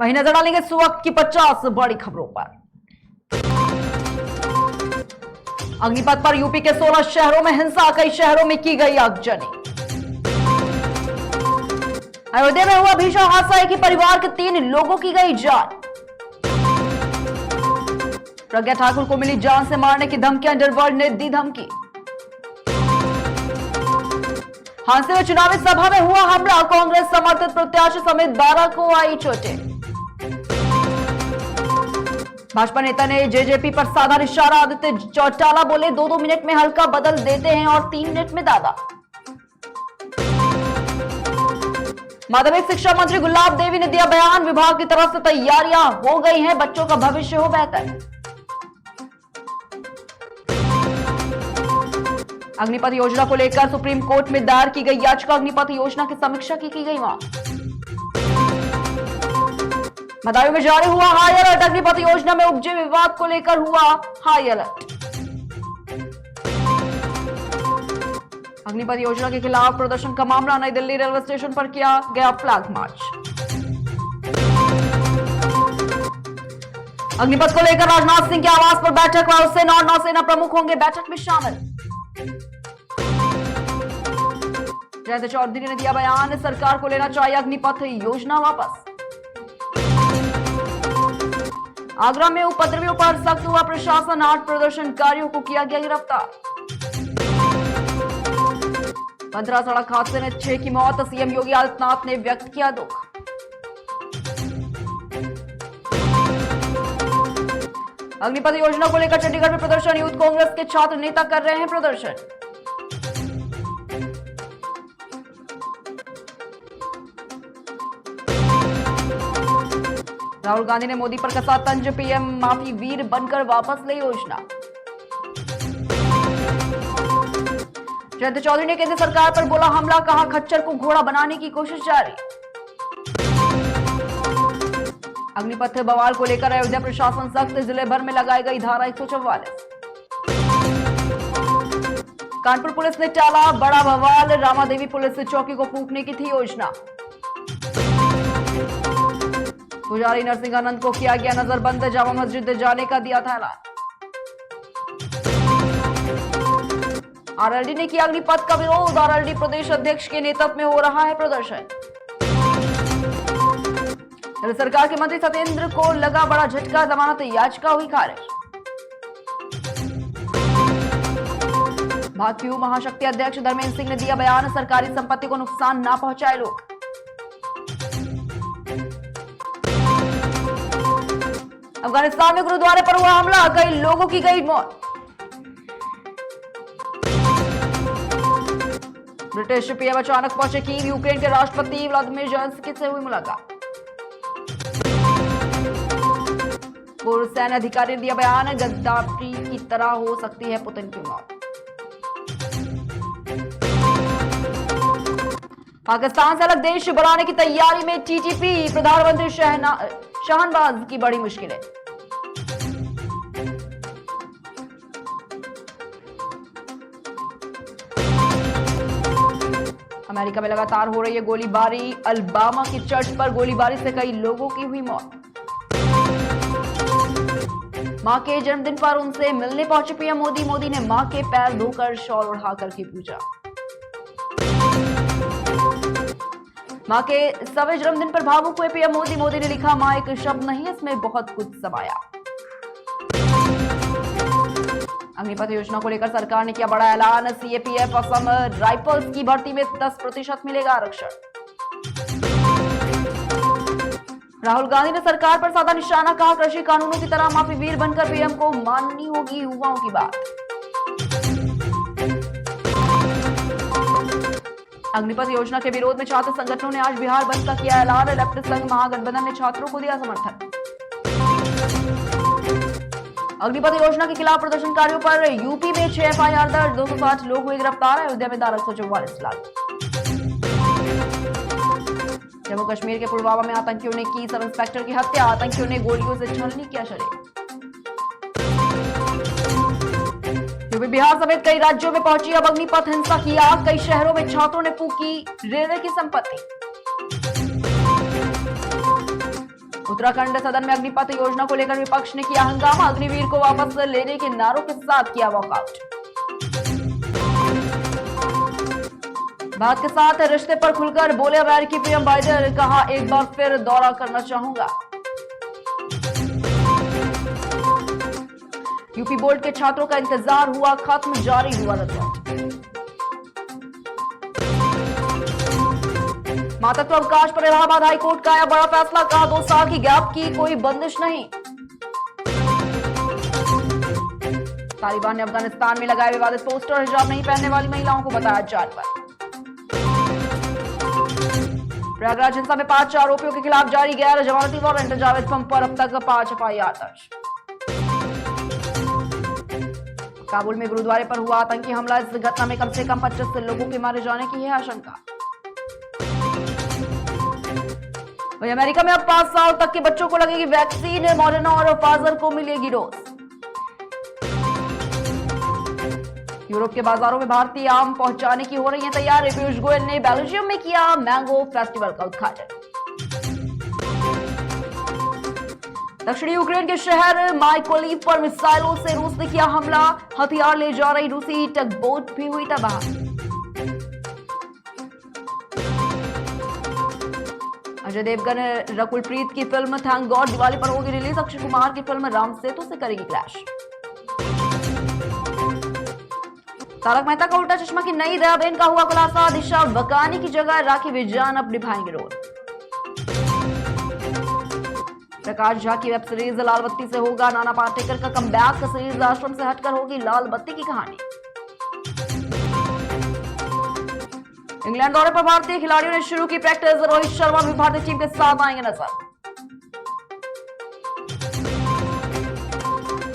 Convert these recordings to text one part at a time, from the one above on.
वहीं नजर डालेंगे इस वक्त की 50 बड़ी खबरों पर। अग्निपथ पर यूपी के 16 शहरों में हिंसा, कई शहरों में की गई आगजनी। अयोध्या में हुआ भीषण हादसा, एक ही परिवार के 3 लोगों की गई जान। प्रज्ञा ठाकुर को मिली जान से मारने की धमकी, अंडरवर्ल्ड ने दी धमकी। हांसी में चुनावी सभा में हुआ हमला, कांग्रेस समर्थित प्रत्याशी समेत 12 को आई चोटें। भाजपा नेता ने जेजेपी पर साधा निशाना, आदित्य चौटाला बोले 2-2 मिनट में हल्का बदल देते हैं और 3 मिनट में दादा। माध्यमिक शिक्षा मंत्री गुलाब देवी ने दिया बयान, विभाग की तरफ से तैयारियां हो गई हैं, बच्चों का भविष्य हो बेहतर। अग्निपथ योजना को लेकर सुप्रीम कोर्ट में दायर की गई याचिका, अग्निपथ योजना की समीक्षा की गई मांग। बदायूं में जारी हुआ हाई अलर्ट, अग्निपथ योजना में उपजे विवाद को लेकर हुआ हाई अलर्ट। अग्निपथ योजना के खिलाफ प्रदर्शन का मामला, नई दिल्ली रेलवे स्टेशन पर किया गया फ्लैग मार्च। अग्निपथ को लेकर राजनाथ सिंह के आवास पर बैठक, वायुसेना और नौसेना प्रमुख होंगे बैठक में शामिल। जयंत चौधरी ने दिया बयान, सरकार को लेना चाहिए अग्निपथ योजना वापस। आगरा में उपद्रवियों पर सख्त हुआ प्रशासन, 8 प्रदर्शनकारियों को किया गया गिरफ्तार। 15 सड़क हादसे में 6 की मौत, सीएम योगी आदित्यनाथ ने व्यक्त किया दुख। अग्निपथ योजना को लेकर चंडीगढ़ में प्रदर्शन, यूथ कांग्रेस के छात्र नेता कर रहे हैं प्रदर्शन। राहुल गांधी ने मोदी पर कसा तंज, पीएम माफी वीर बनकर वापस ले योजना। जयंत चौधरी ने केंद्र सरकार पर बोला हमला, कहा खच्चर को घोड़ा बनाने की कोशिश जारी। अग्निपथ बवाल को लेकर अयोध्या प्रशासन सख्त, जिले भर में लगाई गई धारा 144। कानपुर पुलिस ने टाला बड़ा बवाल, रामादेवी पुलिस चौकी को फूंकने की थी योजना। पुजारी नरसिंहानंद को किया गया नजरबंद, जामा मस्जिद जाने का दिया था ऐलान। आरएलडी ने किया अग्निपथ का विरोध, आरएलडी प्रदेश अध्यक्ष के नेतृत्व में हो रहा है प्रदर्शन। सरकार के मंत्री सत्येंद्र को लगा बड़ा झटका, जमानत याचिका हुई खारिज। भाजपा महाशक्ति अध्यक्ष धर्मेंद्र सिंह ने दिया बयान, सरकारी संपत्ति को नुकसान ना पहुंचाए लोग। अफगानिस्तान में गुरुद्वारे पर हुआ हमला, कई लोगों की गई मौत। ब्रिटिश पीएम अचानक पहुंचे कीव, यूक्रेन के राष्ट्रपति व्लादिमीर ज़ेलेंस्की से हुई मुलाकात। पूर्व सैन्य अधिकारी ने दिया बयान, गद्दाफी की तरह हो सकती है पुतिन की मौत। पाकिस्तान से अलग देश बनाने की तैयारी में टीटीपी, प्रधानमंत्री शाहनवाज की बड़ी मुश्किलें। अमेरिका में लगातार हो रही है गोलीबारी, अलबामा की चर्च पर गोलीबारी से कई लोगों की हुई मौत। मां के जन्मदिन पर उनसे मिलने पहुंचे पीएम मोदी, मोदी ने मां के पैर धोकर शॉल उड़ाकर की पूजा। मां के 100वें जन्मदिन पर भावुक हुए पीएम मोदी, मोदी ने लिखा मां एक शब्द नहीं, इसमें बहुत कुछ समाया। अग्निपथ योजना को लेकर सरकार ने किया बड़ा ऐलान, सीएपीएफ असम राइफल्स की भर्ती में 10% मिलेगा आरक्षण। राहुल गांधी ने सरकार पर साधा निशाना, कहा कृषि कानूनों की तरह माफी वीर बनकर पीएम को माननी होगी युवाओं की बात। अग्निपथ योजना के विरोध में छात्र संगठनों ने आज बिहार बंद का किया ऐलान, लेफ्ट संघ महागठबंधन ने छात्रों को दिया समर्थन। अग्निपथ योजना के खिलाफ प्रदर्शनकारियों पर यूपी में 6 एफआईआर दर्ज, 260 लोग हुए गिरफ्तार, अयोध्या में धारा 144 लागू। जम्मू कश्मीर के पुलवामा में आतंकियों ने की सब इंस्पेक्टर की हत्या, आतंकियों ने गोलियों से छलनी किया शरीर। यूपी बिहार समेत कई राज्यों में पहुंची अब अग्निपथ हिंसा की आग, कई शहरों में छात्रों ने फूकी रेलवे की संपत्ति। उत्तराखंड सदन में अग्निपथ योजना को लेकर विपक्ष ने किया हंगामा, अग्निवीर को वापस लेने के नारों के साथ किया वॉकआउट। भारत के साथ रिश्ते पर खुलकर बोले अमेरिकी पीएम बाइडेन, कहा एक बार फिर दौरा करना चाहूंगा। यूपी बोर्ड के छात्रों का इंतजार हुआ खत्म, जारी हुआ रिजल्ट। मातृत्व अवकाश पर इलाहाबाद हाईकोर्ट का आया बड़ा फैसला, कहा 2 साल की गैप की कोई बंदिश नहीं। तालिबान ने अफगानिस्तान में लगाए विवादित पोस्टर, हिजाब नहीं पहनने वाली महिलाओं को बताया जानवर। प्रयागराज हिंसा में 5 आरोपियों के खिलाफ जारी गैर जमानती वारंट, जावेद पंप पर अब तक 5 एफआईआर दर्ज। काबुल में गुरुद्वारे पर हुआ आतंकी हमला, इस घटना में कम से कम 25 लोगों के मारे जाने की है आशंका। वहीं अमेरिका में अब 5 साल तक के बच्चों को लगेगी वैक्सीन, मॉडर्ना और फाइजर को मिलेगी डोज। यूरोप के बाजारों में भारतीय आम पहुंचाने की हो रही है तैयारी, पीयूष गोयल ने बेल्जियम में किया मैंगो फेस्टिवल का उद्घाटन। दक्षिणी यूक्रेन के शहर माइकोलिव पर मिसाइलों से रूस ने किया हमला, हथियार ले जा रही रूसी टगबोट भी हुई तबाह। अजय देवगन रकुल प्रीत की फिल्म थैंक गॉड दिवाली पर होगी रिलीज, अक्षय कुमार की फिल्म राम सेतु से करेगी क्लैश। तारक मेहता का उल्टा चश्मा की नई दयाबेन का हुआ खुलासा, दिशा बकानी की जगह राखी विजयन अब निभाएंगे रोल। प्रकाश झा की वेब सीरीज लाल बत्ती से होगा नाना पाटेकर का कमबैक, सीरीज आश्रम से हटकर होगी लाल बत्ती की कहानी। इंग्लैंड दौरे पर भारतीय खिलाड़ियों ने शुरू की प्रैक्टिस, रोहित शर्मा भी भारतीय टीम के साथ आएंगे नजर।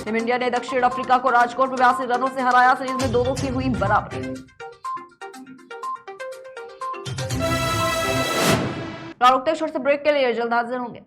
टीम इंडिया ने दक्षिण अफ्रीका को राजकोट में 82 रनों से हराया, सीरीज में 2-2 की हुई बराबरी। रुकते छोटे से ब्रेक के लिए, जल्द हाजिर होंगे।